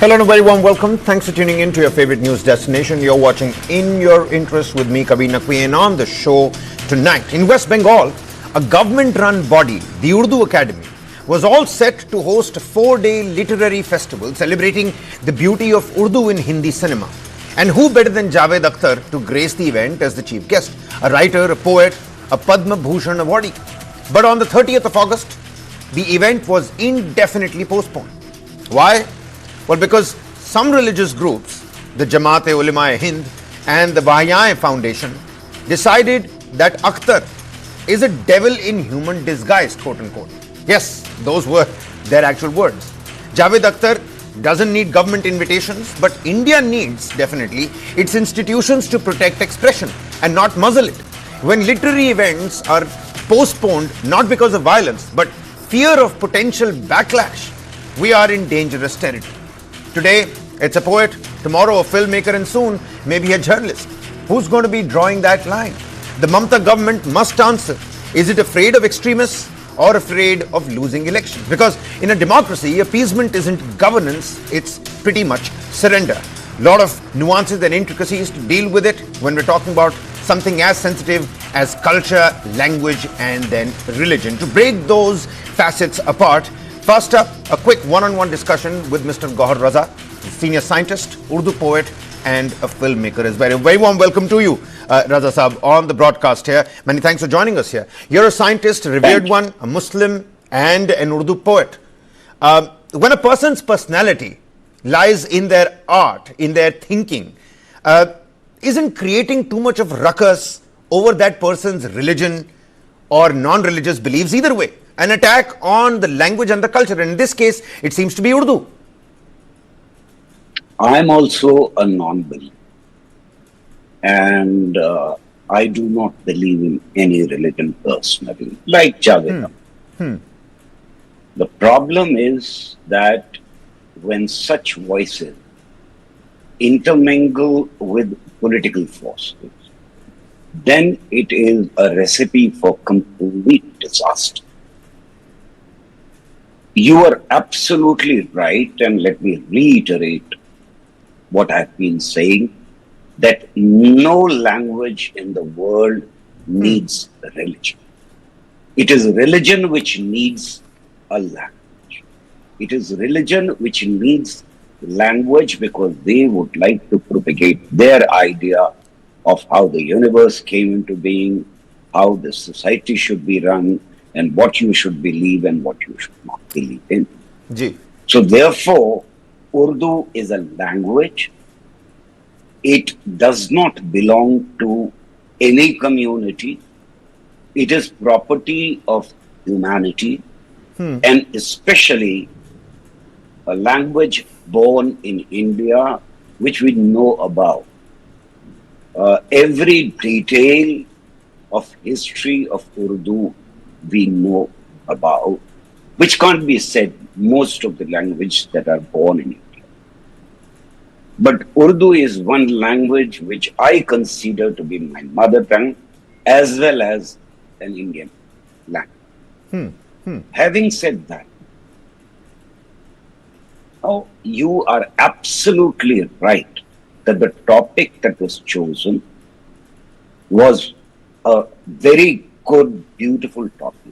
Hello and a very warm welcome. Thanks for tuning in to your favorite news destination. You're watching In Your Interest with me, Kabir Naqvi, and on the show tonight. In West Bengal, a government-run body, the Urdu Academy, was all set to host a 4-day literary festival celebrating the beauty of Urdu in Hindi cinema. And who better than Javed Akhtar to grace the event as the chief guest? A writer, a poet, a Padma Bhushan awardee. But on the 30th of August, the event was indefinitely postponed. Why? Well, because some religious groups, the Jamaat-e-Ulema-e-Hind and the Baha'i Foundation, decided that Akhtar is a devil in human disguise, quote unquote. Yes, those were their actual words. Javed Akhtar doesn't need government invitations, but India needs, definitely, its institutions to protect expression and not muzzle it. When literary events are postponed, not because of violence, but fear of potential backlash, we are in dangerous territory. Today, it's a poet, tomorrow a filmmaker, and soon maybe a journalist. Who's going to be drawing that line? The Mamata government must answer. Is it afraid of extremists or afraid of losing elections? Because in a democracy, appeasement isn't governance, it's pretty much surrender. A lot of nuances and intricacies to deal with it when we're talking about something as sensitive as culture, language, and then religion. To break those facets apart, first up, a quick one-on-one discussion with Mr. Gohar Raza, senior scientist, Urdu poet, and a filmmaker as well. A very warm welcome to you, Raza Saab, on the broadcast here. Many thanks for joining us here. You're a scientist, a revered one, a Muslim, and an Urdu poet. When a person's personality lies in their art, in their thinking, isn't creating too much of ruckus over that person's religion or non-religious beliefs? Either way, an attack on the language and the culture. And in this case, it seems to be Urdu. I am also a non-believer. And I do not believe in any religion personally, like Javed. The problem is that when such voices intermingle with political forces, then it is a recipe for complete disaster. You are absolutely right, and let me reiterate what I've been saying, that no language in the world needs religion. It is religion which needs a language. It is religion which needs language because they would like to propagate their idea of how the universe came into being, how the society should be run, and what you should believe and what you should not believe in. Ji. So therefore, Urdu is a language. It does not belong to any community. It is property of humanity, and especially a language born in India, which we know about. Every detail of history of Urdu we know about, which can't be said most of the languages that are born in India. But Urdu is one language which I consider to be my mother tongue as well as an Indian language. Having said that, now you are absolutely right that the topic that was chosen was a very good, beautiful topic.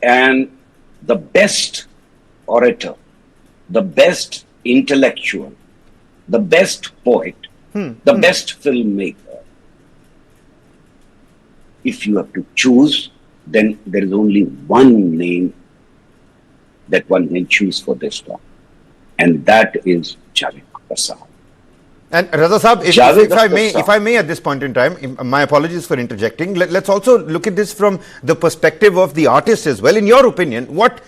And the best orator, the best intellectual, the best poet, the best filmmaker, if you have to choose, then there is only one name that one can choose for this topic, and that is Javed Akhtar. And Raza Saab, if I may at this point in time, my apologies for interjecting, let's also look at this from the perspective of the artist as well. In your opinion, what,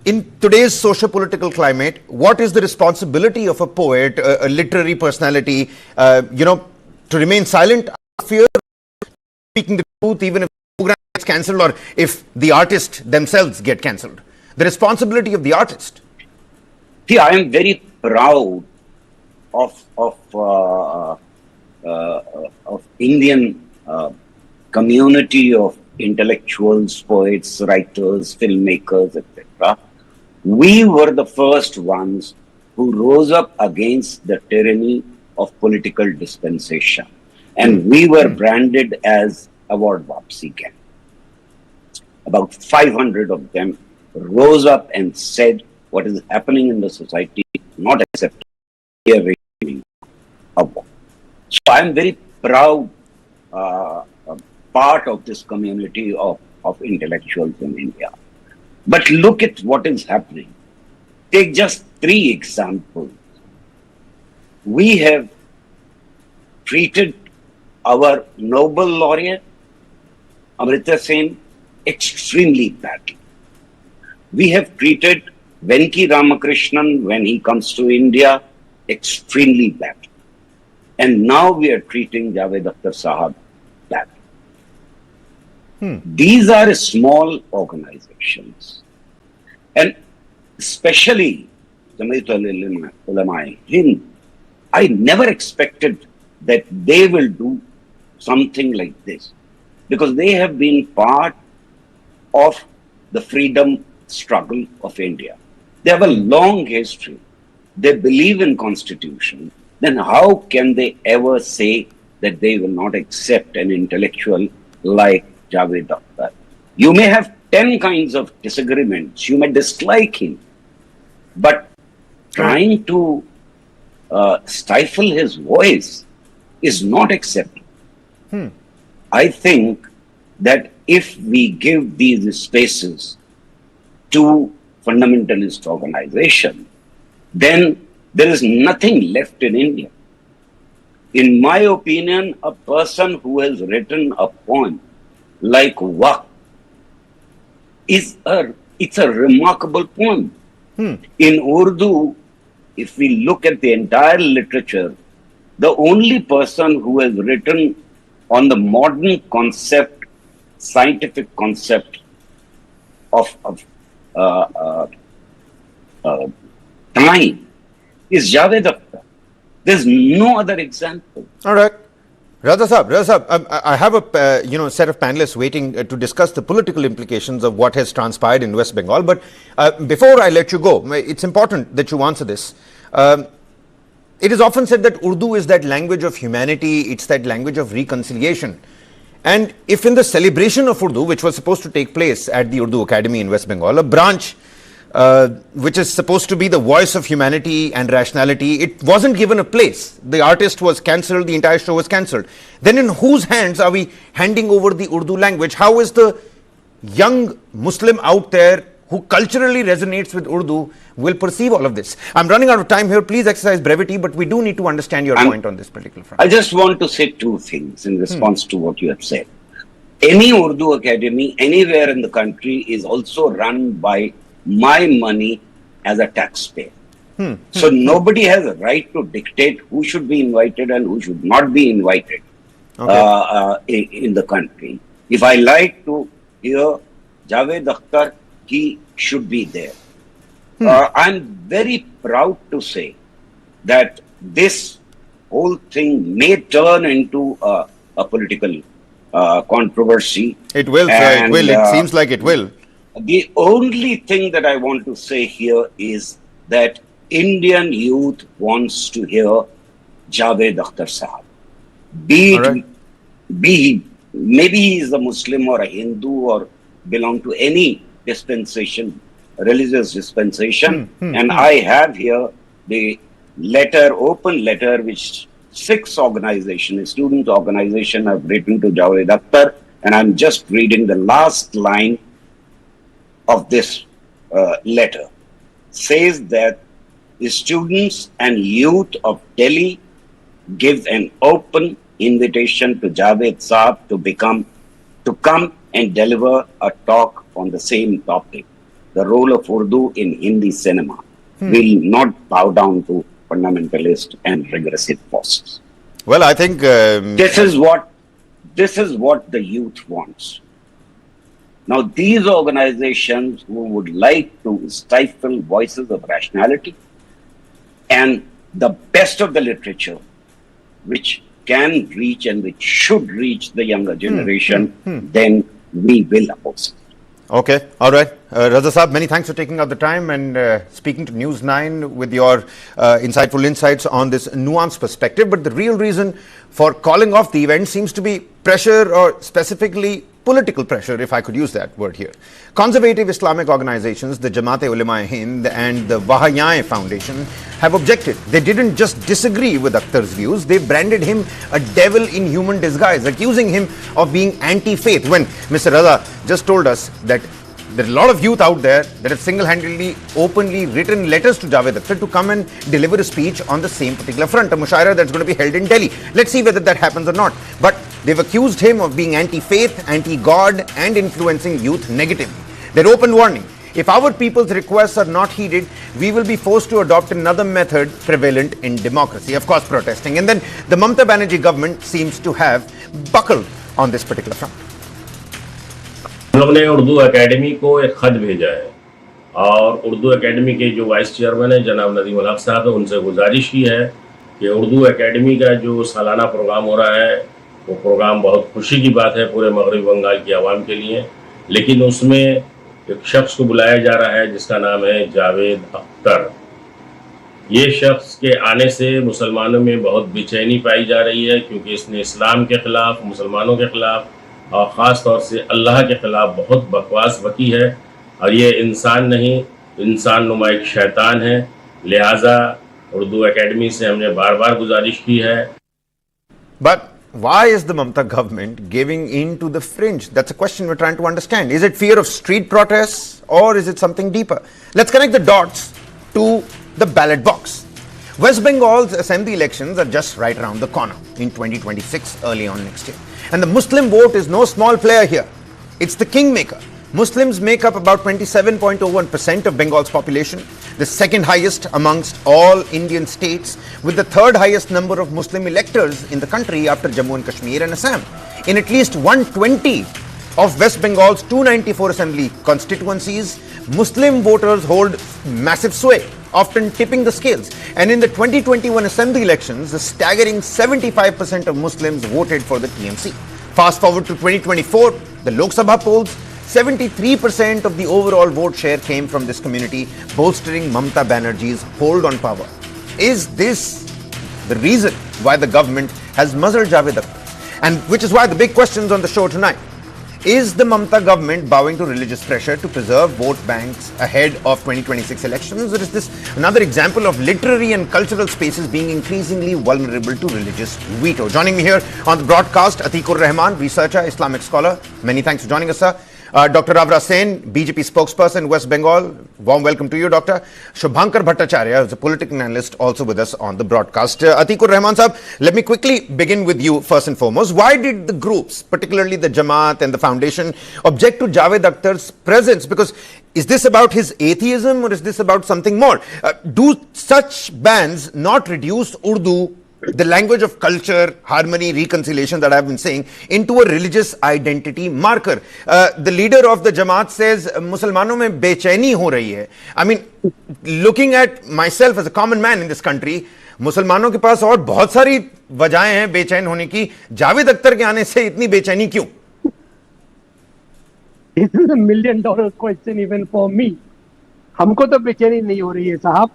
in today's socio-political climate, what is the responsibility of a poet, a literary personality, to remain silent, fear speaking the truth, even if the program gets cancelled or if the artist themselves get cancelled? The responsibility of the artist. See, I am very proud of Indian community of intellectuals, poets, writers, filmmakers, etc. We were the first ones who rose up against the tyranny of political dispensation. And we were branded as award Wapsi gang. About 500 of them rose up and said what is happening in the society is not acceptable. We are receiving award. So I am very proud part of this community of intellectuals in India. But look at what is happening. Take just 3 examples. We have treated our Nobel laureate, Amrita Sen, extremely badly. We have treated Venki Ramakrishnan, when he comes to India, extremely badly. And now we are treating Javed Akhtar Sahab badly. These are small organizations. And especially Jamaat Ulama Hind, I never expected that they will do something like this, because they have been part of the freedom struggle of India. They have a long history. They believe in constitution. Then how can they ever say that they will not accept an intellectual like Javed Akhtar? You may have 10 kinds of disagreements. You may dislike him. But trying to stifle his voice is not acceptable. I think that if we give these spaces to fundamentalist organization, then there is nothing left in India. In my opinion, a person who has written a poem like Waqt it's a remarkable poem. In Urdu, if we look at the entire literature, the only person who has written on the modern concept, scientific concept of time is Javed Akhtar. There's no other example. All right. Raza Sahab, I have a set of panelists waiting to discuss the political implications of what has transpired in West Bengal. But before I let you go, it's important that you answer this. It is often said that Urdu is that language of humanity, it's that language of reconciliation. And if in the celebration of Urdu, which was supposed to take place at the Urdu Academy in West Bengal, a branch which is supposed to be the voice of humanity and rationality, it wasn't given a place. The artist was cancelled, the entire show was cancelled. Then in whose hands are we handing over the Urdu language? How is the young Muslim out there who culturally resonates with Urdu will perceive all of this? I'm running out of time here. Please exercise brevity, but we do need to understand your point on this particular front. I just want to say 2 things in response to what you have said. Any Urdu academy anywhere in the country is also run by my money as a taxpayer. So nobody has a right to dictate who should be invited and who should not be invited in the country. If I like to hear Javed Akhtar, he should be there. I'm very proud to say that this whole thing may turn into a political controversy. It will, sir. It will. It seems like it will. The only thing that I want to say here is that Indian youth wants to hear Javed Akhtar Sahab. Maybe he is a Muslim or a Hindu or belong to any dispensation, religious dispensation. And I have here the letter, open letter, which 6 organizations, student organization have written to Javed Akhtar. And I'm just reading the last line of this letter. Says that the students and youth of Delhi give an open invitation to Javed Saab to come and deliver a talk on the same topic, the role of Urdu in Hindi cinema. Will not bow down to fundamentalist and regressive forces. Well, I think this is what the youth wants. Now, these organizations who would like to stifle voices of rationality and the best of the literature, which can reach and which should reach the younger generation, then we will oppose it. Okay, all right. Raza Saab, many thanks for taking out the time and speaking to News9 with your insightful insights on this nuanced perspective. But the real reason for calling off the event seems to be pressure, or specifically political pressure, if I could use that word here. Conservative Islamic organizations, the Jamaat-e-Ulema-e-Hind and the Wahayai Foundation have objected. They didn't just disagree with Akhtar's views, they branded him a devil in human disguise, accusing him of being anti-faith, when Mr. Raza just told us that there are a lot of youth out there that have single-handedly, openly written letters to Javed Akhtar to come and deliver a speech on the same particular front, a mushaira that's going to be held in Delhi. Let's see whether that happens or not. But they've accused him of being anti-faith, anti-God and influencing youth negatively. Their open warning: if our people's requests are not heeded, we will be forced to adopt another method prevalent in democracy. Of course, protesting. And then the Mamata Banerjee government seems to have buckled on this particular front. हम लोग ने Urdu academy को एक खत भेजा है और Urdu academy के जो वाइस चेयरमैन है जनाब नदीम उल हक साहब है, उनसे गुजारिश की है कि उर्दू एकेडमी का जो सालाना प्रोग्राम हो रहा है वो प्रोग्राम बहुत खुशी की बात है पूरे मगरबी बंगाल की आवाम के लिए, लेकिन उसमें एक शख्स को बुलाया जा रहा है जिसका नाम है जावेद अख्तर। ये शख्स के आने से मुसलमानों में बहुत बेचैनी पाई जा रही है, क्योंकि इसने इस्लाम के ख़िलाफ़, मुसलमानों के ख़िलाफ़ और ख़ास तौर से अल्लाह के ख़िलाफ़ बहुत बकवास बकी है, और ये इंसान नहीं, इंसान नुमा एक शैतान है। लिहाजा उर्दू एकेडमी से हमने बार बार गुजारिश की है। But why is the Mamata government giving in to the fringe? That's a question we're trying to understand. Is it fear of street protests, or is it something deeper? Let's connect the dots to the ballot box. West Bengal's assembly elections are just right around the corner in 2026, early on next year. And the Muslim vote is no small player here. It's the kingmaker. Muslims make up about 27.01% of Bengal's population, the second highest amongst all Indian states, with the third highest number of Muslim electors in the country after Jammu and Kashmir and Assam. In at least 120 of West Bengal's 294 assembly constituencies, Muslim voters hold massive sway, often tipping the scales. And in the 2021 assembly elections, a staggering 75% of Muslims voted for the TMC. Fast forward to 2024, the Lok Sabha polls, 73% of the overall vote share came from this community, bolstering Mamata Banerjee's hold on power. Is this the reason why the government has muzzled Javed Akhtar? And which is why the big questions on the show tonight. Is the Mamata government bowing to religious pressure to preserve vote banks ahead of 2026 elections, or is this another example of literary and cultural spaces being increasingly vulnerable to religious veto? Joining me here on the broadcast, Atikur Rahman, researcher, Islamic scholar. Many thanks for joining us, sir. Dr. Ravra Sen, BJP spokesperson, West Bengal. Warm welcome to you, Doctor. Shubhankar Bhattacharya is a political analyst, also with us on the broadcast. Atikur Rahman sahab, let me quickly begin with you first and foremost. Why did the groups, particularly the Jamaat and the Foundation, object to Javed Akhtar's presence? Because is this about his atheism, or is this about something more? Do such bans not reduce Urdu, the language of culture, harmony, reconciliation that I've been saying, into a religious identity marker? The leader of the Jamaat says, Musalmano mein bechani ho rahi hai. I mean, looking at myself as a common man in this country, मुसलमानों के पास और बहुत सारी वजहें हैं बेचैन होने की, जावेद अख्तर के आने से इतनी बेचैनी क्यों? This is $1 million question even for me. हमको तो बेचैनी नहीं हो रही है साहब.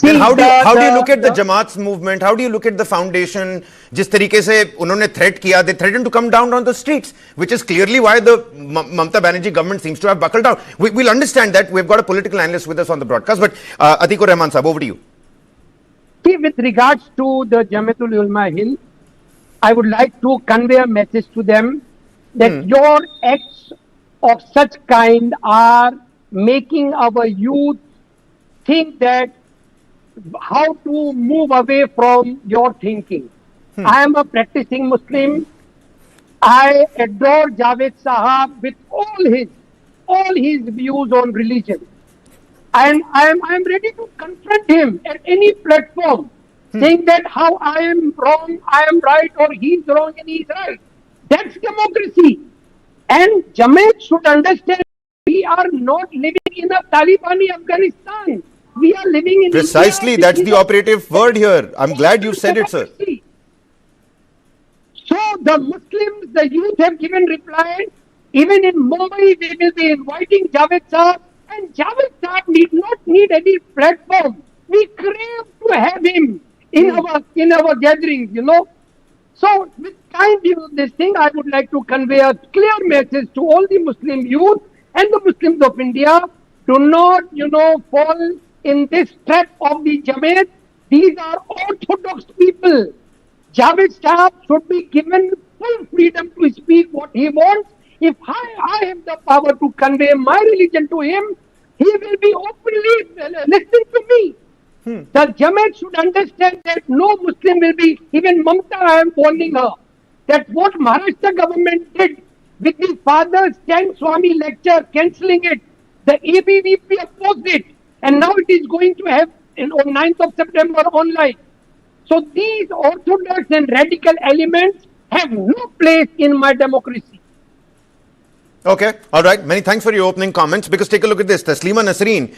Then how do you look at the Jamaat's movement? How do you look at the foundation? जिस तरीके से उन्होंने threat किया, they threatened to come down on the streets, which is clearly why the Mamata Banerjee government seems to have buckled down. We'll understand that. We've got a political analyst with us on the broadcast, but Atikur Rahman sahab, over to you. See, with regards to the Jamatul Ulama Hind, I would like to convey a message to them that your acts of such kind are making our youth think that how to move away from your thinking. I am a practicing Muslim. I adore Javed Sahab with all his views on religion. And I am ready to confront him at any platform, saying that how I am wrong, I am right, or he is wrong and he is right. That's democracy. And Jamaat should understand we are not living in a Talibani Afghanistan. We are living in Precisely, India, that's the operative word here. I'm glad you said it, sir. So the Muslims, the youth have given reply. Even in Mumbai, we will be inviting Javed Sir, and Javed Sir need not need any platform. We crave to have him in our gatherings, you know. So, with kind this thing, I would like to convey a clear message to all the Muslim youth and the Muslims of India. Do not, fall in this trap of the Jamaat. These are orthodox people. Javed Sahab should be given full freedom to speak what he wants. If I have the power to convey my religion to him, he will be openly listening to me. The Jamaat should understand that no Muslim will be, even Mamata, I am warning her, that what Maharashtra government did with the Father Stan Swami lecture, cancelling it, the ABVP opposed it, and now it is going to have on 9th of September online. So these orthodox and radical elements have no place in my democracy. Okay, all right. Many thanks for your opening comments. Because take a look at this. Taslima Nasreen,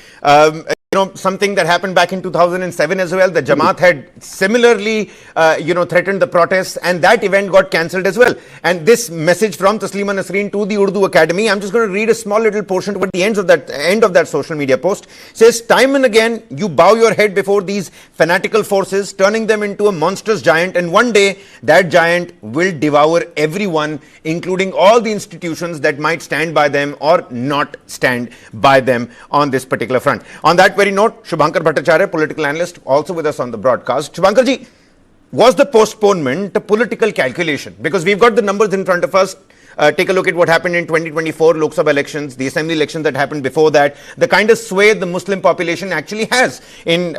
something that happened back in 2007 as well. The Jamaat had similarly, threatened the protests, and that event got cancelled as well. And this message from Taslima Nasreen to the Urdu Academy, I'm just going to read a small little portion toward the end of that social media post. Says, time and again, you bow your head before these fanatical forces, turning them into a monstrous giant, and one day that giant will devour everyone, including all the institutions that might stand by them or not stand by them on this particular front. On that very note, Shubhankar Bhattacharya, political analyst, also with us on the broadcast. Shubhankar ji, was the postponement a political calculation? Because we've got the numbers in front of us. Take a look at what happened in 2024 Lok Sabha elections, the assembly elections that happened before that, the kind of sway the Muslim population actually has in,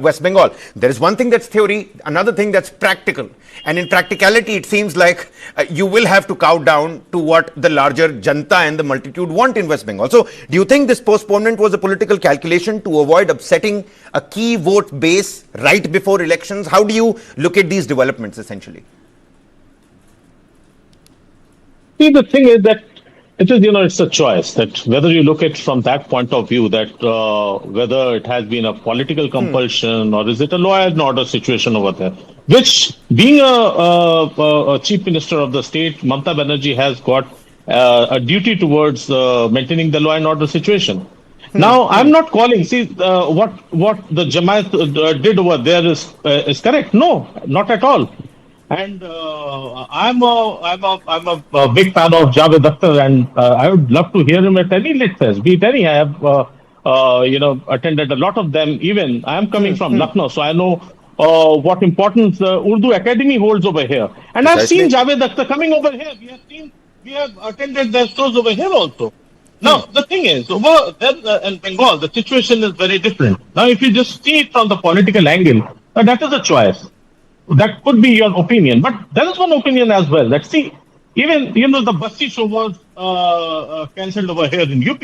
West Bengal. There is one thing that's theory, another thing that's practical. And in practicality, it seems like you will have to cow down to what the larger Janta and the multitude want in West Bengal. So, do you think this postponement was a political calculation to avoid upsetting a key vote base right before elections? How do you look at these developments essentially? See, the thing is that it's a choice that whether you look at from that point of view, that whether it has been a political compulsion or is it a law and order situation over there, which being a chief minister of the state, Mamata Banerjee has got a duty towards maintaining the law and order situation. Now, I'm not calling. See, what the Jamaat did over there is correct. No, not at all. And I'm a big fan of Javed Akhtar, and I would love to hear him at any lit fest, be it any. I have attended a lot of them. Even I am coming from Lucknow, so I know what importance the Urdu Academy holds over here. And I've seen Javed Akhtar coming over here. We have attended their shows over here also. Now, the thing is, over there in Bengal, the situation is very different. Now, if you just see it from the political angle, that is a choice. That could be your opinion, but there is one opinion as well. Let's see, even the Basti show was cancelled over here in UP.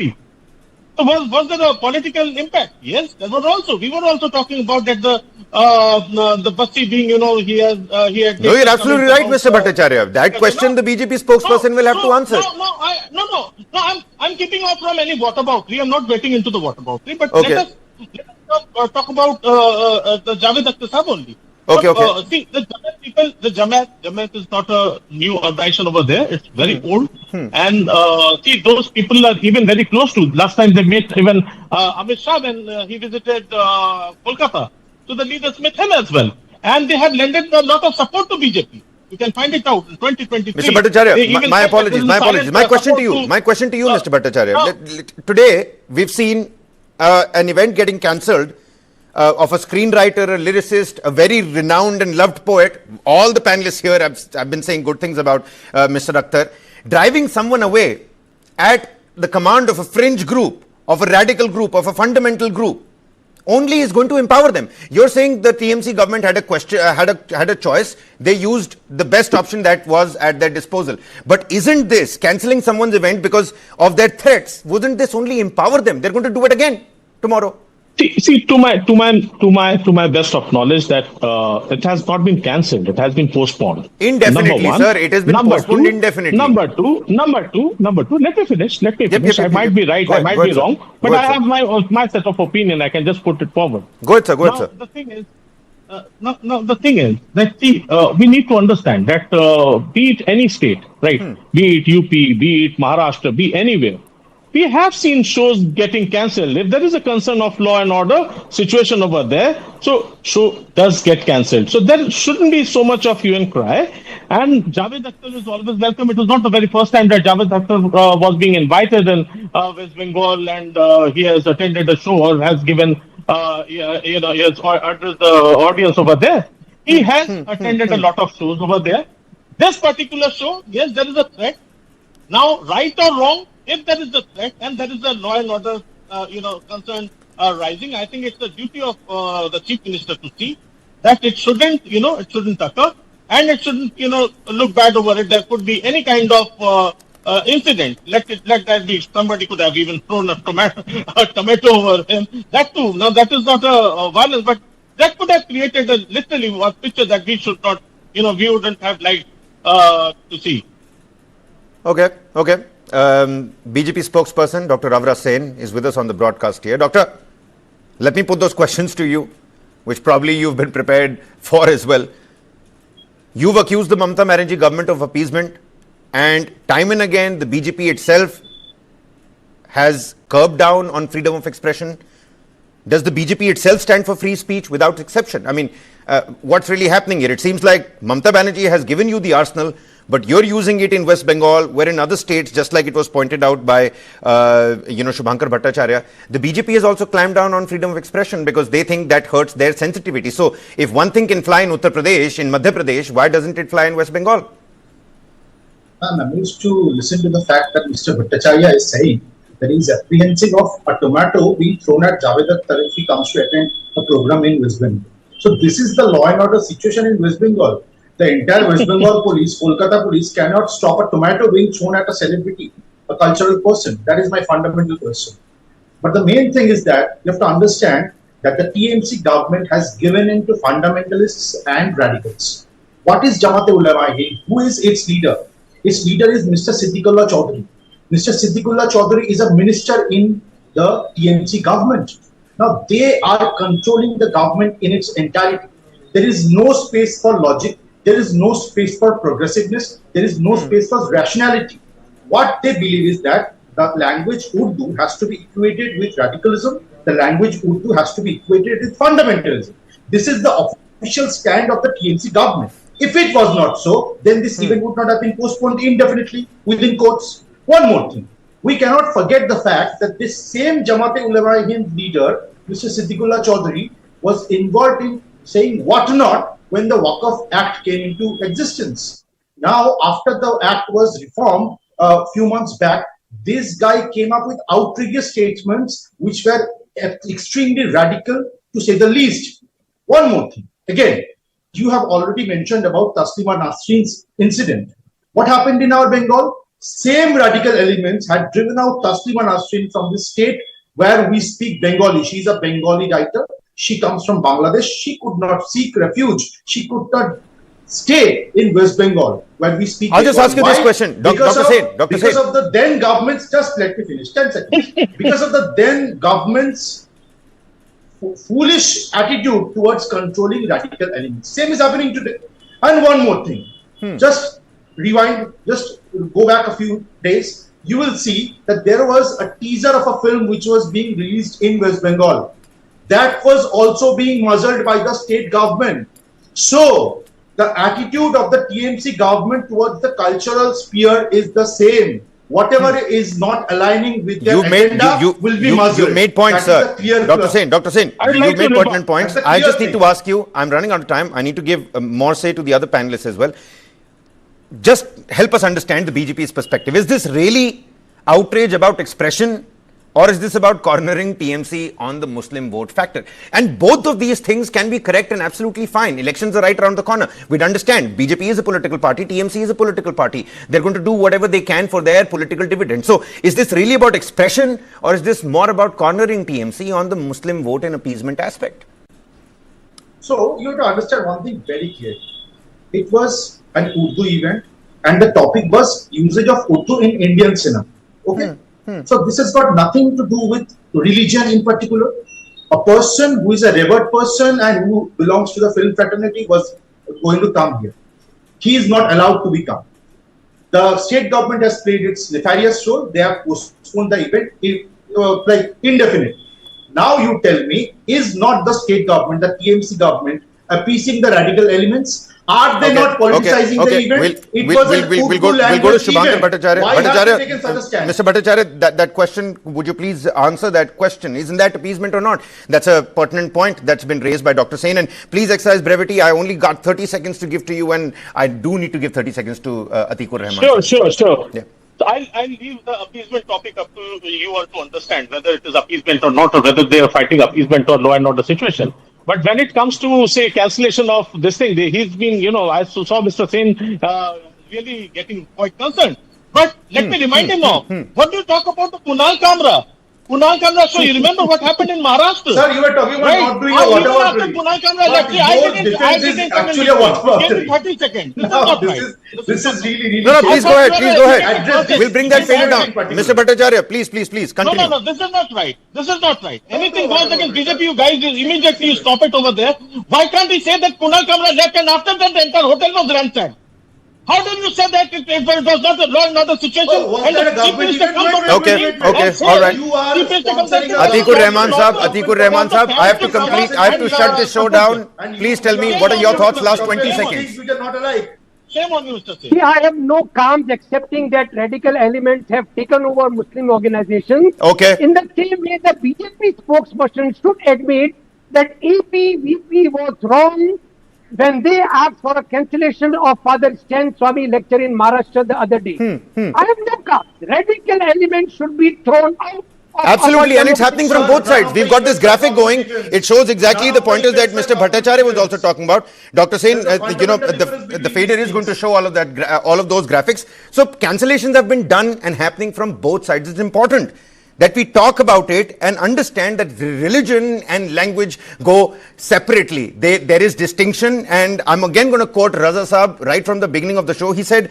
So was there a political impact? Yes, there was also. We were also talking about that the Basti being, he had. No, you're absolutely right, Mr. Bhattacharya. That question the BJP spokesperson will have to answer. No, I'm keeping off from any whataboutery. I'm not getting into the whataboutery, but okay. let us talk about the Javed Akhtar Sahab only. Okay. See, the Jamaat people, Jamaat is not a new organization over there. It's very old. And see, those people are even very close to. Last time they met even Amit Shah when he visited Kolkata. So the leaders met him as well. And they have lended a lot of support to BJP. You can find it out in 2023. Mr. Bhattacharya, my apologies. My question to you, Mr. Bhattacharya. Today, we've seen an event getting cancelled of a screenwriter, a lyricist, a very renowned and loved poet. All the panelists here have been saying good things about Mr. Akhtar. Driving someone away at the command of a fringe group, of a radical group, of a fundamental group, only is going to empower them. You're saying the TMC government had a choice. They used the best option that was at their disposal. But isn't this cancelling someone's event because of their threats? Wouldn't this only empower them? They're going to do it again tomorrow. See, to my best of knowledge, that it has not been cancelled. It has been postponed. Indefinitely, sir. It has been postponed indefinitely. Number two. Let me finish. I might be right. I might be wrong. But I have my set of opinion. I can just put it forward. Go ahead, sir. The thing is, Now, the thing is that we need to understand that be it any state, right? Be it UP, be it Maharashtra, be anywhere, we have seen shows getting cancelled. If there is a concern of law and order situation over there, so show does get cancelled. So there shouldn't be so much of hue and cry. And Javed Akhtar is always welcome. It was not the very first time that Javed Akhtar was being invited in West Bengal, and he has attended a show or has given, he has addressed the audience over there. He has attended a lot of shows over there. This particular show, yes, there is a threat. Now, right or wrong, if there is a threat and there is a law and order, concern rising, I think it's the duty of the chief minister to see that it shouldn't occur, and it shouldn't, look bad over it. There could be any kind of incident. Let that be. Somebody could have even thrown a tomato over him. That too. Now, that is not a violence, but that could have created literally a picture that we should not, we wouldn't have liked to see. Okay. BJP spokesperson Dr. Ravra Sen is with us on the broadcast here. Doctor, let me put those questions to you, which probably you've been prepared for as well. You've accused the Mamata Banerjee government of appeasement, and time and again the BJP itself has curbed down on freedom of expression. Does the BJP itself stand for free speech without exception? I mean, what's really happening here? It seems like Mamata Banerjee has given you the arsenal, but you're using it in West Bengal, where in other states, just like it was pointed out by, Shubhankar Bhattacharya, the BJP has also clamped down on freedom of expression because they think that hurts their sensitivity. So if one thing can fly in Uttar Pradesh, in Madhya Pradesh, why doesn't it fly in West Bengal? I'm amused to listen to the fact that Mr. Bhattacharya is saying that he's apprehensive of a tomato being thrown at Javed Akhtar if he comes to attend a program in West Bengal. So this is the law and order situation in West Bengal. The entire West Bengal police, Kolkata police, cannot stop a tomato being thrown at a celebrity, a cultural person. That is my fundamental question. But the main thing is that you have to understand that the TMC government has given in to fundamentalists and radicals. What is Jamaat Ulema Hind? Who is its leader? Its leader is Mr. Siddiqullah Chaudhary. Mr. Siddiqullah Chaudhary is a minister in the TMC government. Now, they are controlling the government in its entirety. There is no space for logic. There is no space for progressiveness. There is no space for rationality. What they believe is that the language Urdu has to be equated with radicalism. The language Urdu has to be equated with fundamentalism. This is the official stand of the TMC government. If it was not so, then this event would not have been postponed indefinitely, within quotes. One more thing. We cannot forget the fact that this same Jamaat-e-Ulema Hind leader, Mr. Siddiqullah Chaudhary, was involved in saying what not when the Waqf Act came into existence. Now, after the act was reformed a few months back, this guy came up with outrageous statements which were extremely radical, to say the least. One more thing. Again, you have already mentioned about Taslima Nasreen's incident. What happened in our Bengal? Same radical elements had driven out Taslima Nasreen from the state where we speak Bengali. She's a Bengali writer. She comes from Bangladesh. She could not seek refuge. She could not stay in West Bengal where we speak I'll Bengali. just ask you this question, Dr. Sen. Because of the then government's, just let me finish, 10 seconds. Because of the then government's foolish attitude towards controlling radical elements. Same is happening today. And one more thing. Just rewind, just go back a few days. You will see that there was a teaser of a film which was being released in West Bengal. That was also being muzzled by the state government. So, the attitude of the TMC government towards the cultural sphere is the same. Whatever is not aligning with their agenda will be muzzled. You made points, sir. Dr. Sen, you made pertinent points. I just need to ask you, I'm running out of time. I need to give more say to the other panelists as well. Just help us understand the BJP's perspective. Is this really outrage about expression, or is this about cornering TMC on the Muslim vote factor? And both of these things can be correct and absolutely fine. Elections are right around the corner. We'd understand BJP is a political party, TMC is a political party. They're going to do whatever they can for their political dividend. So is this really about expression, or is this more about cornering TMC on the Muslim vote and appeasement aspect? So you have to understand one thing very clearly. It was an Urdu event, and the topic was usage of Urdu in Indian cinema. Okay. So this has got nothing to do with religion in particular. a person who is a revered person and who belongs to the film fraternity was going to come here. He is not allowed to become. The state government has played its nefarious role. They have postponed the event like indefinitely. Now you tell me, is not the state government, the TMC government, appeasing the radical elements? Are they not politicizing the event? We'll go to Shubhankar Bhattacharya. Why have they taken such a stand? Mr. Bhattacharya, that question, would you please answer that question? Isn't that appeasement or not? That's a pertinent point that's been raised by Dr. Sen. And please exercise brevity. I only got 30 seconds to give to you, and I do need to give 30 seconds to Atikur Rahman. Sure. Yeah. So I'll leave the appeasement topic up to you all to understand whether it is appeasement or not, or whether they are fighting appeasement or law and order situation. But when it comes to, say, cancellation of this thing, he's been, I saw Mr. Sen really getting quite concerned. But let me remind him of, what do you talk about the Kunal Kamra? Kunal Kamra, so you remember what happened in Maharashtra? Sir, you were talking about not doing a whatever doing. Kunal Kamra left. I didn't actually a whatever. Give me 30 seconds. This is really. No, please go ahead. We'll bring that failure down. Mr. Bhattacharya, please, continue. No, this is not right. Anything goes against BJP, you guys immediately stop it over there. Why can't he say that Kunal Kamra left and after that the entire hotel was ransacked? How did you say that it was not a law and order situation? Was that a government event? Okay, all right. Atikur Rahman Sahab, I have to shut this show down. Please tell me, what are your thoughts? Last 20 seconds. Shame on you, Mr. Singh. See, I have no qualms accepting that radical elements have taken over Muslim organizations. Okay. In the same way, the BJP spokesperson should admit that APVP was wrong when they asked for a cancellation of Father Stan Swami lecture in Maharashtra the other day. I have no doubt. Radical elements should be thrown out. Absolutely, and it's happening from both sides. We've got this graphic going. It shows exactly the pointers that Mr. Bhattacharya was also talking about. Dr. Sen, the fader is going to show all of that, all of those graphics. So cancellations have been done and happening from both sides. It's important that we talk about it and understand that religion and language go separately. There is distinction, and I'm again going to quote Raza Saab right from the beginning of the show. He said,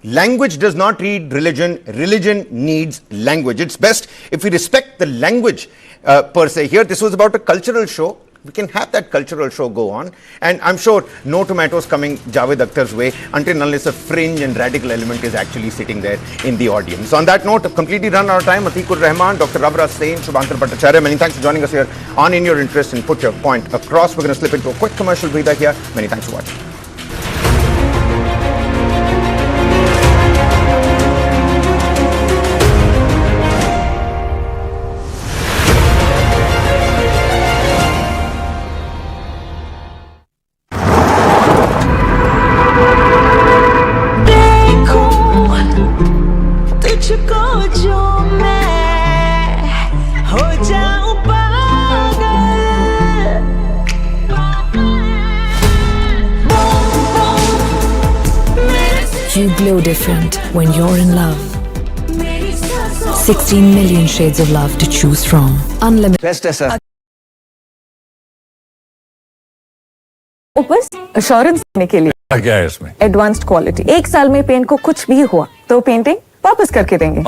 language does not need religion. Religion needs language. It's best if we respect the language per se. Here, this was about a cultural show. We can have that cultural show go on. And I'm sure no tomatoes coming Javed Akhtar's way until unless a fringe and radical element is actually sitting there in the audience. So on that note, I've completely run out of time. Atikur Rahman, Dr. Rabra Sen, Shubhankar Bhattacharya, many thanks for joining us here on In Your Interest and put your point across. We're going to slip into a quick commercial breather here. Many thanks for watching. You glow different when you're in love. 16 million shades of love to choose from. Unlimited. Best है sir ऊपर assurance देने के लिए क्या है इसमें advanced quality 1 साल में पेंट को कुछ भी हुआ तो पेंटिंग वापस करके देंगे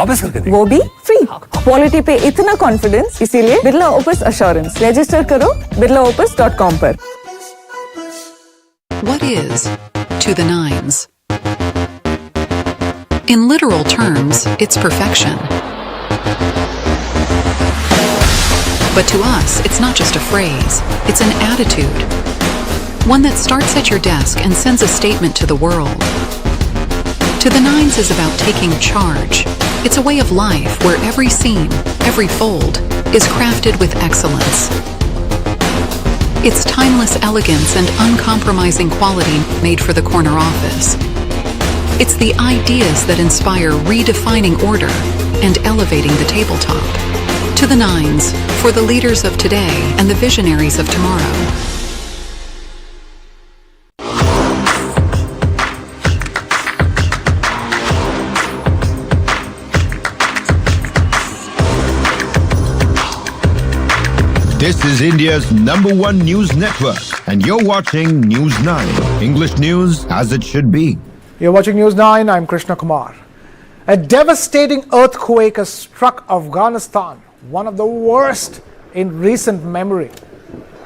वो भी फ्री क्वालिटी पे इतना कॉन्फिडेंस इसीलिए बिरला ओपस अश्योरेंस रजिस्टर करो birlaopus.com पर What is to the nines? In literal terms, it's perfection. But to us, it's not just a phrase, it's an attitude. One that starts at your desk and sends a statement to the world. To the nines is about taking charge. It's a way of life where every scene, every fold, is crafted with excellence. It's timeless elegance and uncompromising quality made for the corner office. It's the ideas that inspire redefining order and elevating the tabletop. To the nines, for the leaders of today and the visionaries of tomorrow. This is India's #1 news network, and you're watching News9, English news as it should be. You're watching News9, I'm Krishna Kumar. A devastating earthquake has struck Afghanistan, one of the worst in recent memory.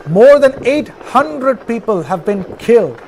More than 800 people have been killed